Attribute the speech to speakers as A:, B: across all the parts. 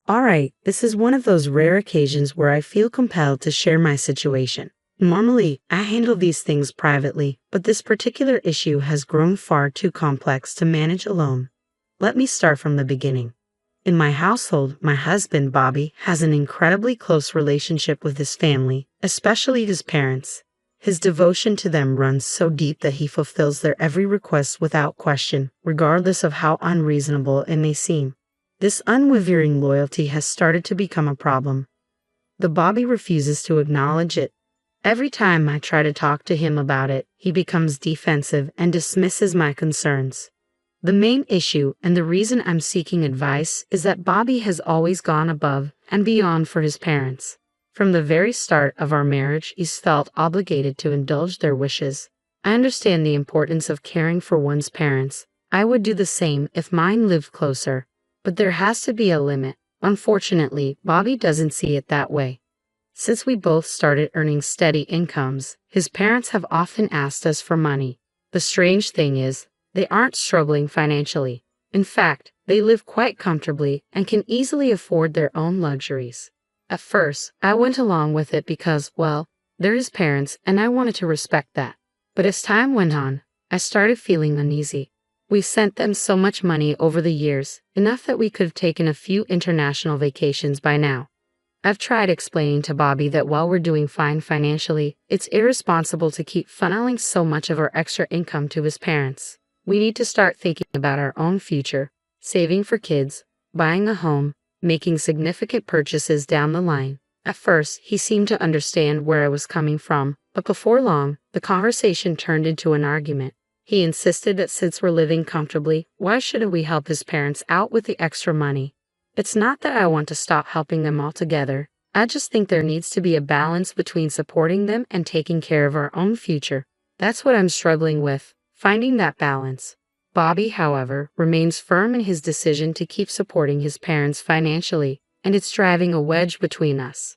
A: Alright, this is one of those rare occasions where I feel compelled to share my situation. Normally, I handle these things privately, but this particular issue has grown far too complex to manage alone. Let me start from the beginning. In my household, my husband, Bobby, has an incredibly close relationship with his family, especially his parents. His devotion to them runs so deep that he fulfills their every request without question, regardless of how unreasonable it may seem. This unwavering loyalty has started to become a problem. The Bobby refuses to acknowledge it. Every time I try to talk to him about it, he becomes defensive and dismisses my concerns. The main issue, and the reason I'm seeking advice, is that Bobby has always gone above and beyond for his parents. From the very start of our marriage, he's felt obligated to indulge their wishes. I understand the importance of caring for one's parents. I would do the same if mine lived closer. But there has to be a limit. Unfortunately, Bobby doesn't see it that way. Since we both started earning steady incomes, his parents have often asked us for money. The strange thing is, they aren't struggling financially. In fact, they live quite comfortably and can easily afford their own luxuries. At first, I went along with it because, well, they're his parents and I wanted to respect that. But as time went on, I started feeling uneasy. We've sent them so much money over the years, enough that we could have taken a few international vacations by now. I've tried explaining to Bobby that while we're doing fine financially, it's irresponsible to keep funneling so much of our extra income to his parents. We need to start thinking about our own future, saving for kids, buying a home, making significant purchases down the line. At first, he seemed to understand where I was coming from, but before long, the conversation turned into an argument. He insisted that since we're living comfortably, why shouldn't we help his parents out with the extra money? It's not that I want to stop helping them altogether. I just think there needs to be a balance between supporting them and taking care of our own future. That's what I'm struggling with, finding that balance. Bobby, however, remains firm in his decision to keep supporting his parents financially, and it's driving a wedge between us.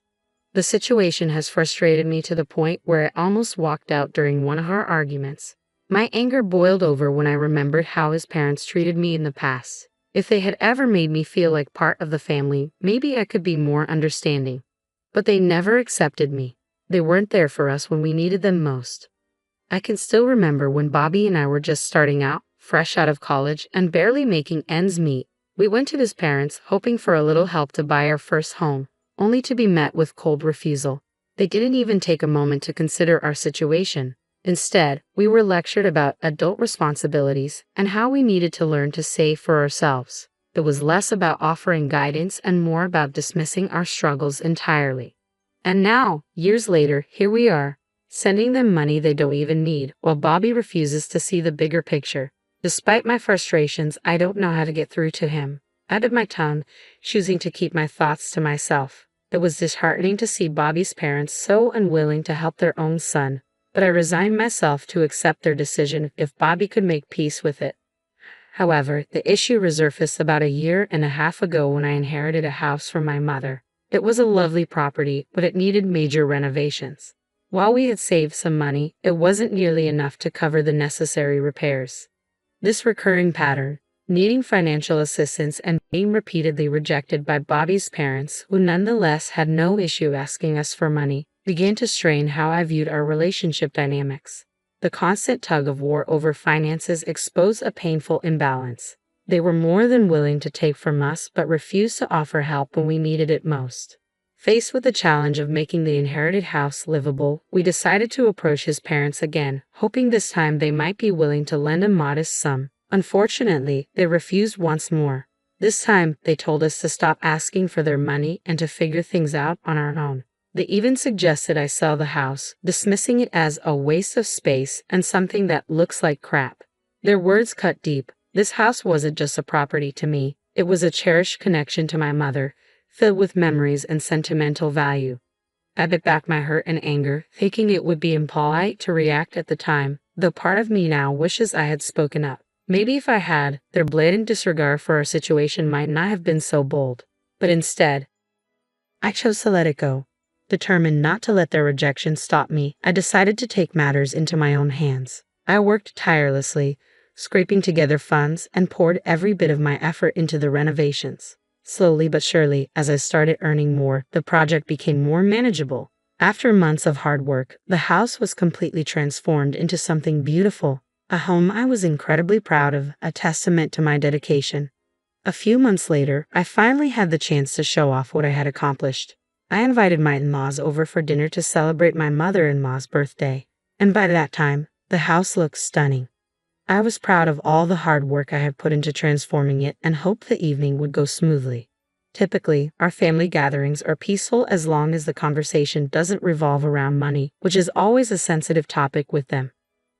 A: The situation has frustrated me to the point where I almost walked out during one of our arguments. My anger boiled over when I remembered how his parents treated me in the past. If they had ever made me feel like part of the family, maybe I could be more understanding. But they never accepted me. They weren't there for us when we needed them most. I can still remember when Bobby and I were just starting out, fresh out of college, and barely making ends meet. We went to his parents, hoping for a little help to buy our first home, only to be met with cold refusal. They didn't even take a moment to consider our situation. Instead, we were lectured about adult responsibilities and how we needed to learn to save for ourselves. It was less about offering guidance and more about dismissing our struggles entirely. And now, years later, here we are, sending them money they don't even need, while Bobby refuses to see the bigger picture. Despite my frustrations, I don't know how to get through to him. I bit my tongue, choosing to keep my thoughts to myself. It was disheartening to see Bobby's parents so unwilling to help their own son. But I resigned myself to accept their decision if Bobby could make peace with it. However, the issue resurfaced about a year and a half ago when I inherited a house from my mother. It was a lovely property, but it needed major renovations. While we had saved some money, it wasn't nearly enough to cover the necessary repairs. This recurring pattern, needing financial assistance and being repeatedly rejected by Bobby's parents, who nonetheless had no issue asking us for money, began to strain how I viewed our relationship dynamics. The constant tug of war over finances exposed a painful imbalance. They were more than willing to take from us but refused to offer help when we needed it most. Faced with the challenge of making the inherited house livable, we decided to approach his parents again, hoping this time they might be willing to lend a modest sum. Unfortunately, they refused once more. This time, they told us to stop asking for their money and to figure things out on our own. They even suggested I sell the house, dismissing it as a waste of space and something that looks like crap. Their words cut deep. This house wasn't just a property to me. It was a cherished connection to my mother, filled with memories and sentimental value. I bit back my hurt and anger, thinking it would be impolite to react at the time, though part of me now wishes I had spoken up. Maybe if I had, their blatant disregard for our situation might not have been so bold. But instead, I chose to let it go. Determined not to let their rejection stop me, I decided to take matters into my own hands. I worked tirelessly, scraping together funds, and poured every bit of my effort into the renovations. Slowly but surely, as I started earning more, the project became more manageable. After months of hard work, the house was completely transformed into something beautiful, a home I was incredibly proud of, a testament to my dedication. A few months later, I finally had the chance to show off what I had accomplished. I invited my in-laws over for dinner to celebrate my mother-in-law's birthday, and by that time, the house looked stunning. I was proud of all the hard work I had put into transforming it and hoped the evening would go smoothly. Typically, our family gatherings are peaceful as long as the conversation doesn't revolve around money, which is always a sensitive topic with them.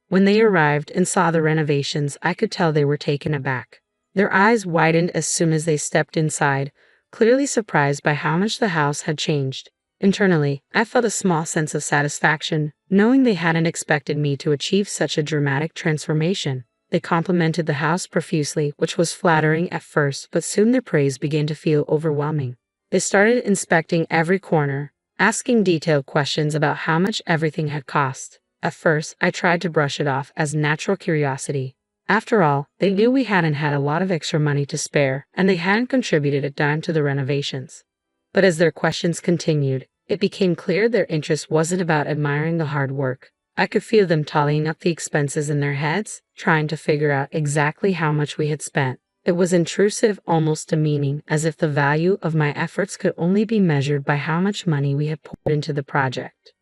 A: When they arrived and saw the renovations, I could tell they were taken aback. Their eyes widened as soon as they stepped inside, clearly surprised by how much the house had changed. Internally, I felt a small sense of satisfaction, knowing they hadn't expected me to achieve such a dramatic transformation. They complimented the house profusely, which was flattering at first, but soon their praise began to feel overwhelming. They started inspecting every corner, asking detailed questions about how much everything had cost. At first, I tried to brush it off as natural curiosity. After all, they knew we hadn't had a lot of extra money to spare, and they hadn't contributed a dime to the renovations. But as their questions continued, it became clear their interest wasn't about admiring the hard work. I could feel them tallying up the expenses in their heads, trying to figure out exactly how much we had spent. It was intrusive, almost demeaning, as if the value of my efforts could only be measured by how much money we had poured into the project.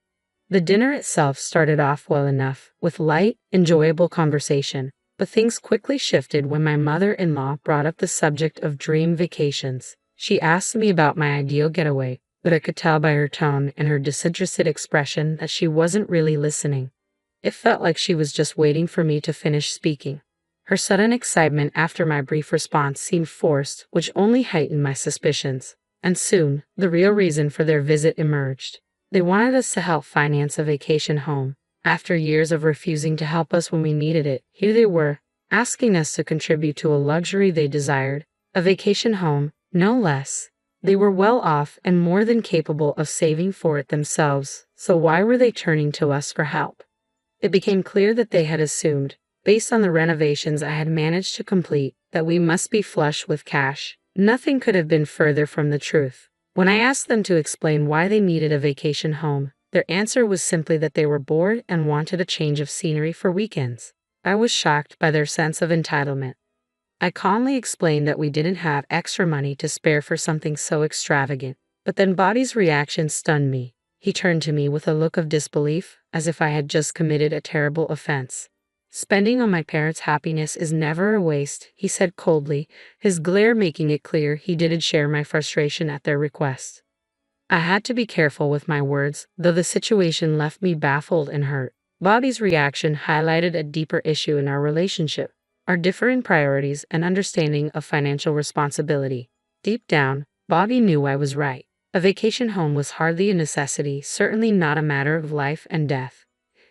A: The dinner itself started off well enough, with light, enjoyable conversation, but things quickly shifted when my mother-in-law brought up the subject of dream vacations. She asked me about my ideal getaway, but I could tell by her tone and her disinterested expression that she wasn't really listening. It felt like she was just waiting for me to finish speaking. Her sudden excitement after my brief response seemed forced, which only heightened my suspicions. And soon, the real reason for their visit emerged. They wanted us to help finance a vacation home. After years of refusing to help us when we needed it, here they were, asking us to contribute to a luxury they desired, a vacation home, no less. They were well off and more than capable of saving for it themselves, so why were they turning to us for help? It became clear that they had assumed, based on the renovations I had managed to complete, that we must be flush with cash. Nothing could have been further from the truth. When I asked them to explain why they needed a vacation home, their answer was simply that they were bored and wanted a change of scenery for weekends. I was shocked by their sense of entitlement. I calmly explained that we didn't have extra money to spare for something so extravagant, but then Bobby's reaction stunned me. He turned to me with a look of disbelief, as if I had just committed a terrible offense. "Spending on my parents' happiness is never a waste," he said coldly, his glare making it clear he didn't share my frustration at their request. I had to be careful with my words, though the situation left me baffled and hurt. Bobby's reaction highlighted a deeper issue in our relationship, our differing priorities and understanding of financial responsibility. Deep down, Bobby knew I was right. A vacation home was hardly a necessity, certainly not a matter of life and death.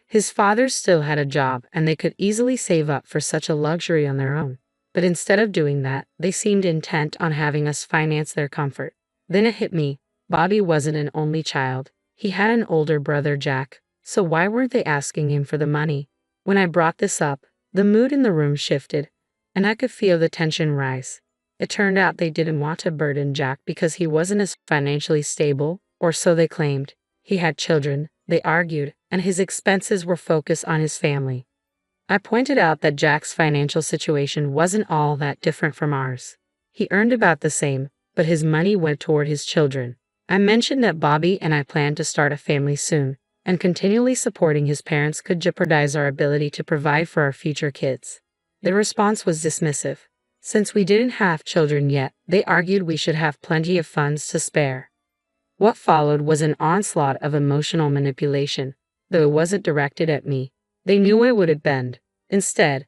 A: His father still had a job, and they could easily save up for such a luxury on their own. But instead of doing that, they seemed intent on having us finance their comfort. Then it hit me. Bobby wasn't an only child. He had an older brother, Jack. So why weren't they asking him for the money? When I brought this up, the mood in the room shifted, and I could feel the tension rise. It turned out they didn't want to burden Jack because he wasn't as financially stable, or so they claimed. He had children, they argued, and his expenses were focused on his family. I pointed out that Jack's financial situation wasn't all that different from ours. He earned about the same, but his money went toward his children. I mentioned that Bobby and I planned to start a family soon, and continually supporting his parents could jeopardize our ability to provide for our future kids. Their response was dismissive. Since we didn't have children yet, they argued we should have plenty of funds to spare. What followed was an onslaught of emotional manipulation, though it wasn't directed at me. They knew I wouldn't bend. Instead,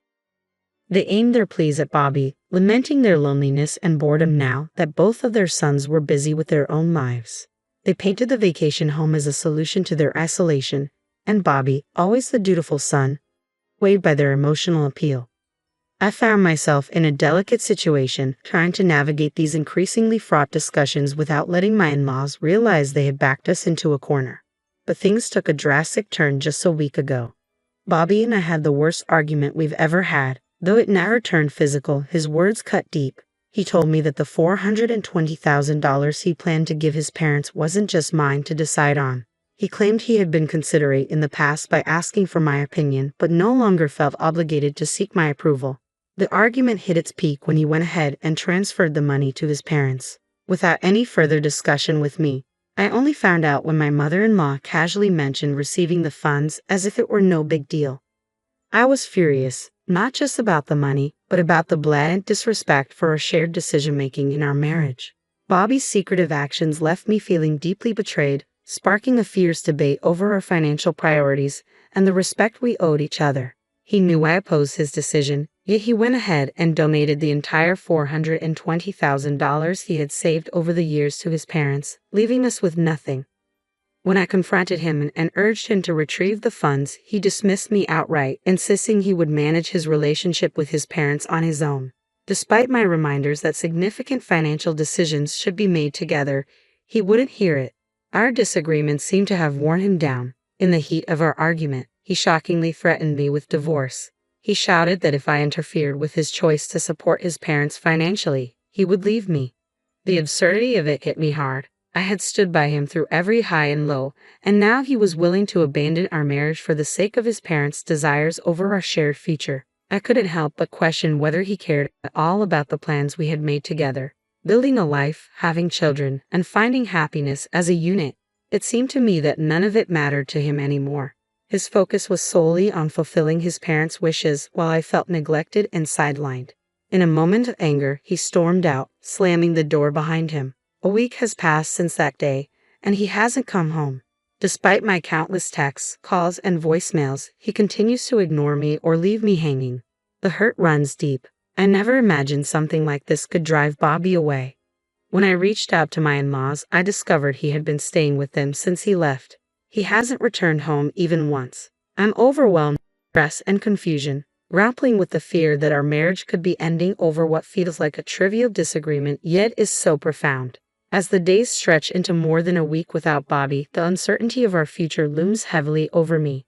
A: they aimed their pleas at Bobby, lamenting their loneliness and boredom now that both of their sons were busy with their own lives. They painted the vacation home as a solution to their isolation, and Bobby, always the dutiful son, swayed by their emotional appeal. I found myself in a delicate situation, trying to navigate these increasingly fraught discussions without letting my in-laws realize they had backed us into a corner. But things took a drastic turn just a week ago. Bobby and I had the worst argument we've ever had. Though it never turned physical, his words cut deep. He told me that the $420,000 he planned to give his parents wasn't just mine to decide on. He claimed he had been considerate in the past by asking for my opinion, but no longer felt obligated to seek my approval. The argument hit its peak when he went ahead and transferred the money to his parents, without any further discussion with me. I only found out when my mother-in-law casually mentioned receiving the funds as if it were no big deal. I was furious, not just about the money, but about the blatant disrespect for our shared decision-making in our marriage. Bobby's secretive actions left me feeling deeply betrayed, sparking a fierce debate over our financial priorities and the respect we owed each other. He knew I opposed his decision, yet he went ahead and donated the entire $420,000 he had saved over the years to his parents, leaving us with nothing. When I confronted him and urged him to retrieve the funds, he dismissed me outright, insisting he would manage his relationship with his parents on his own. Despite my reminders that significant financial decisions should be made together, he wouldn't hear it. Our disagreement seemed to have worn him down. In the heat of our argument, he shockingly threatened me with divorce. He shouted that if I interfered with his choice to support his parents financially, he would leave me. The absurdity of it hit me hard. I had stood by him through every high and low, and now he was willing to abandon our marriage for the sake of his parents' desires over our shared future. I couldn't help but question whether he cared at all about the plans we had made together. Building a life, having children, and finding happiness as a unit. It seemed to me that none of it mattered to him anymore. His focus was solely on fulfilling his parents' wishes while I felt neglected and sidelined. In a moment of anger, he stormed out, slamming the door behind him. A week has passed since that day, and he hasn't come home. Despite my countless texts, calls, and voicemails, he continues to ignore me or leave me hanging. The hurt runs deep. I never imagined something like this could drive Bobby away. When I reached out to my in-laws, I discovered he had been staying with them since he left. He hasn't returned home even once. I'm overwhelmed with stress and confusion, grappling with the fear that our marriage could be ending over what feels like a trivial disagreement yet is so profound. As the days stretch into more than a week without Bobby, the uncertainty of our future looms heavily over me.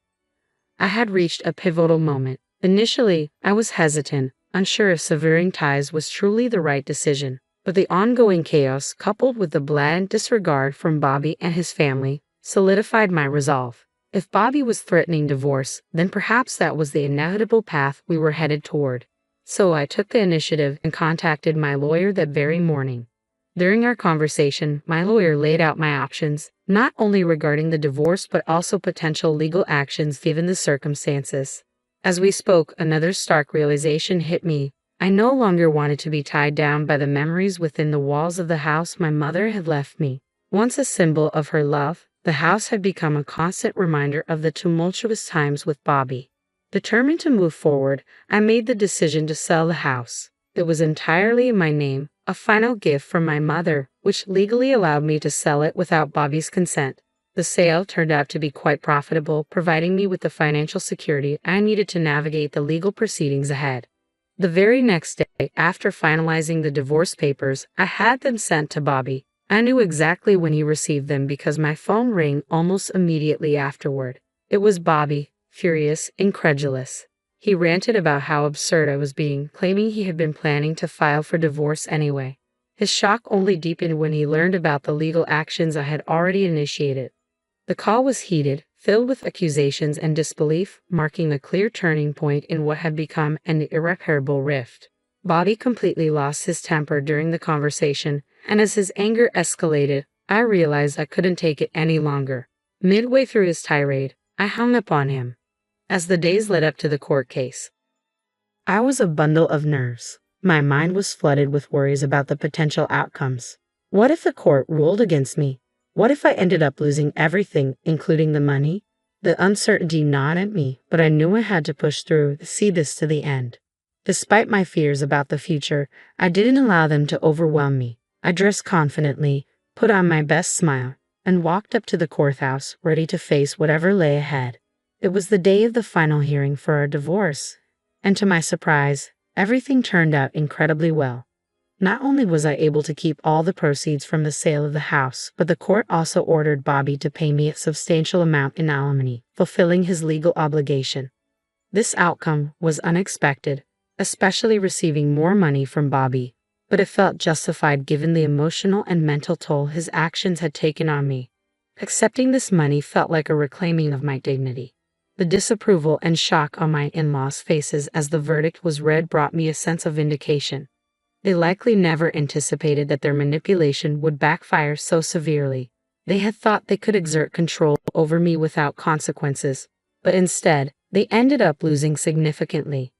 A: I had reached a pivotal moment. Initially, I was hesitant, unsure if severing ties was truly the right decision. But the ongoing chaos, coupled with the blatant disregard from Bobby and his family, solidified my resolve. If Bobby was threatening divorce, then perhaps that was the inevitable path we were headed toward. So I took the initiative and contacted my lawyer that very morning. During our conversation, my lawyer laid out my options, not only regarding the divorce but also potential legal actions given the circumstances. As we spoke, another stark realization hit me. I no longer wanted to be tied down by the memories within the walls of the house my mother had left me. Once a symbol of her love, the house had become a constant reminder of the tumultuous times with Bobby. Determined to move forward, I made the decision to sell the house. It was entirely in my name, a final gift from my mother, which legally allowed me to sell it without Bobby's consent. The sale turned out to be quite profitable, providing me with the financial security I needed to navigate the legal proceedings ahead. The very next day, after finalizing the divorce papers, I had them sent to Bobby. I knew exactly when he received them because my phone rang almost immediately afterward. It was Bobby, furious, incredulous. He ranted about how absurd I was being, claiming he had been planning to file for divorce anyway. His shock only deepened when he learned about the legal actions I had already initiated. The call was heated, filled with accusations and disbelief, marking a clear turning point in what had become an irreparable rift. Bobby completely lost his temper during the conversation, and as his anger escalated, I realized I couldn't take it any longer. Midway through his tirade, I hung up on him. As the days led up to the court case, I was a bundle of nerves. My mind was flooded with worries about the potential outcomes. What if the court ruled against me? What if I ended up losing everything, including the money? The uncertainty gnawed at me, but I knew I had to push through to see this to the end. Despite my fears about the future, I didn't allow them to overwhelm me. I dressed confidently, put on my best smile, and walked up to the courthouse, ready to face whatever lay ahead. It was the day of the final hearing for our divorce, and to my surprise, everything turned out incredibly well. Not only was I able to keep all the proceeds from the sale of the house, but the court also ordered Bobby to pay me a substantial amount in alimony, fulfilling his legal obligation. This outcome was unexpected, especially receiving more money from Bobby. but it felt justified given the emotional and mental toll his actions had taken on me. Accepting this money felt like a reclaiming of my dignity. The disapproval and shock on my in-laws' faces as the verdict was read brought me a sense of vindication. They likely never anticipated that their manipulation would backfire so severely. They had thought they could exert control over me without consequences, but instead, they ended up losing significantly.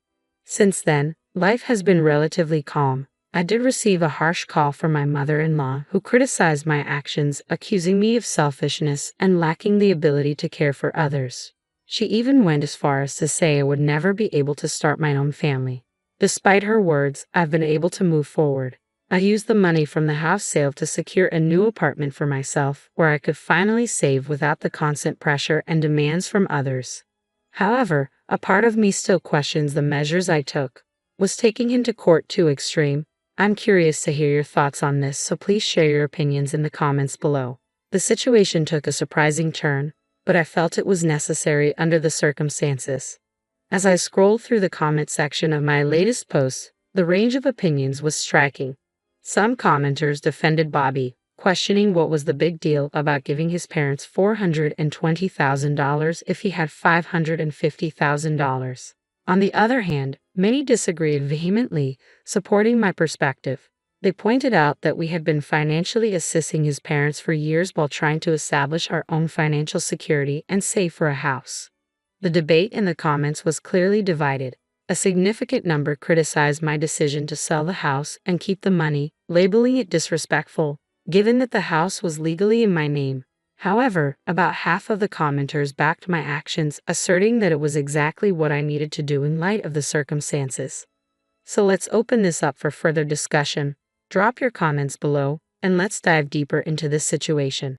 A: Since then, life has been relatively calm. I did receive a harsh call from my mother-in-law who criticized my actions, accusing me of selfishness and lacking the ability to care for others. She even went as far as to say I would never be able to start my own family. Despite her words, I've been able to move forward. I used the money from the house sale to secure a new apartment for myself where I could finally save without the constant pressure and demands from others. However, a part of me still questions the measures I took. Was taking him to court too extreme? I'm curious to hear your thoughts on this, so please share your opinions in the comments below. The situation took a surprising turn, but I felt it was necessary under the circumstances. As I scrolled through the comment section of my latest post, the range of opinions was striking. Some commenters defended Bobby, questioning what was the big deal about giving his parents $420,000 if he had $550,000. On the other hand, many disagreed vehemently, supporting my perspective. They pointed out that we had been financially assisting his parents for years while trying to establish our own financial security and save for a house. The debate in the comments was clearly divided. A significant number criticized my decision to sell the house and keep the money, labeling it disrespectful, given that the house was legally in my name. However, about half of the commenters backed my actions, asserting that it was exactly what I needed to do in light of the circumstances. So let's open this up for further discussion. Drop your comments below, and let's dive deeper into this situation.